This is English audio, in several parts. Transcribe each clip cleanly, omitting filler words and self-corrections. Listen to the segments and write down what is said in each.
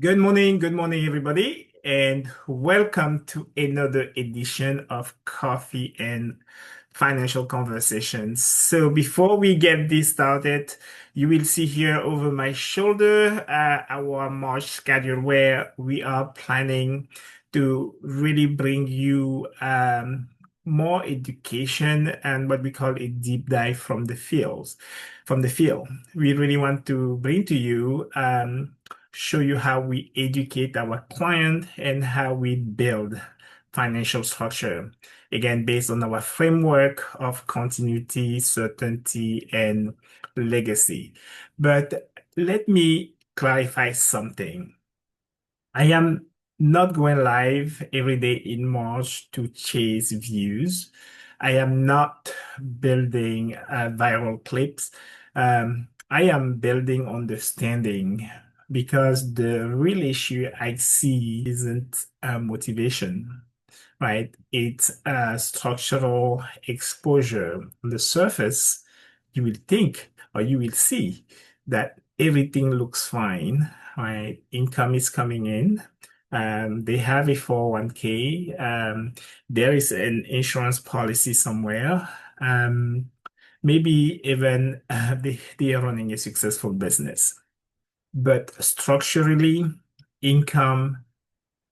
Good morning, everybody, and welcome to another edition of Coffee and Financial Conversations. So, before we get this started, you will see here over my shoulder our March schedule where we are planning to really bring you more education and what we call a deep dive from the fields, from the field. We really want to bring to you show you how we educate our client and how we build financial structure. Again, based on our framework of continuity, certainty, and legacy. But let me clarify something. I am not going live every day in March to chase views. I am not building viral clips. I am building understanding because the real issue I see isn't motivation, right? It's structural exposure. On the surface, you will think or you will see that everything looks fine, right? Income is coming in. They have a 401k. There is an insurance policy somewhere. Maybe even they are running a successful business. But structurally, income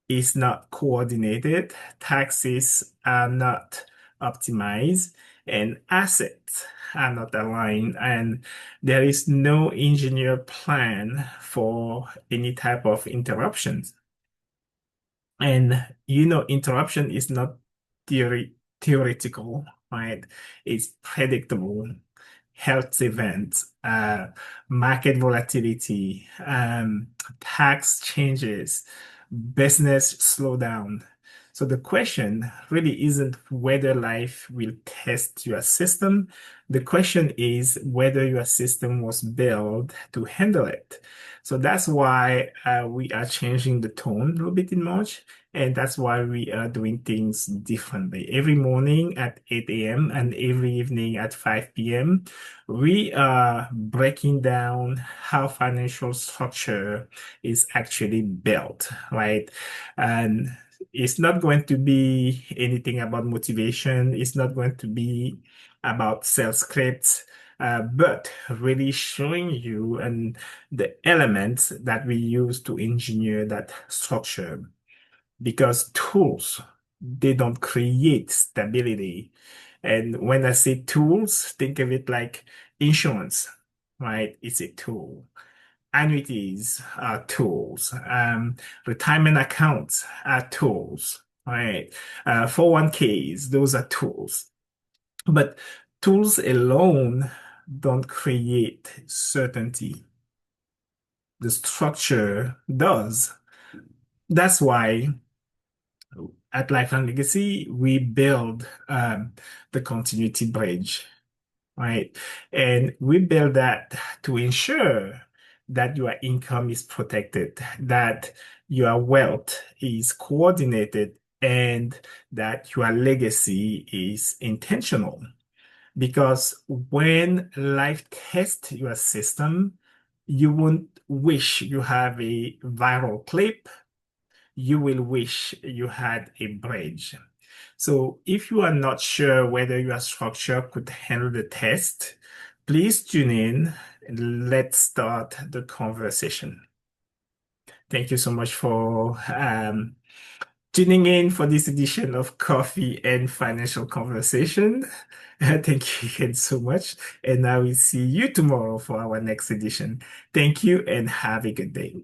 is not coordinated, taxes are not optimized, and assets are not aligned, and there is no engineer plan for any type of interruptions. And interruption is not theoretical, right? It's predictable. Health events, market volatility, tax changes, business slowdown. So the question really isn't whether life will test your system. The question is whether your system was built to handle it. So that's why we are changing the tone a little bit in March. And that's why we are doing things differently. Every morning at 8 a.m. and every evening at 5 p.m., we are breaking down how financial structure is actually built, right? And it's not going to be anything about motivation. It's not going to be about sales scripts, but really showing you and the elements that we use to engineer that structure. Because tools, they don't create stability. And when I say tools, think of it like insurance, right? It's a tool. Annuities are tools. Retirement accounts are tools, right? 401ks, those are tools. But tools alone don't create certainty. The structure does. That's why at Lifeline Legacy, we build the continuity bridge, right? And we build that to ensure that your income is protected, that your wealth is coordinated, and that your legacy is intentional. Because when life tests your system, you won't wish you have a viral clip, you will wish you had a bridge. So if you are not sure whether your structure could handle the test, please tune in and let's start the conversation. Thank you so much for tuning in for this edition of Coffee and Financial Conversation. Thank you again so much. And I will see you tomorrow for our next edition. Thank you and have a good day.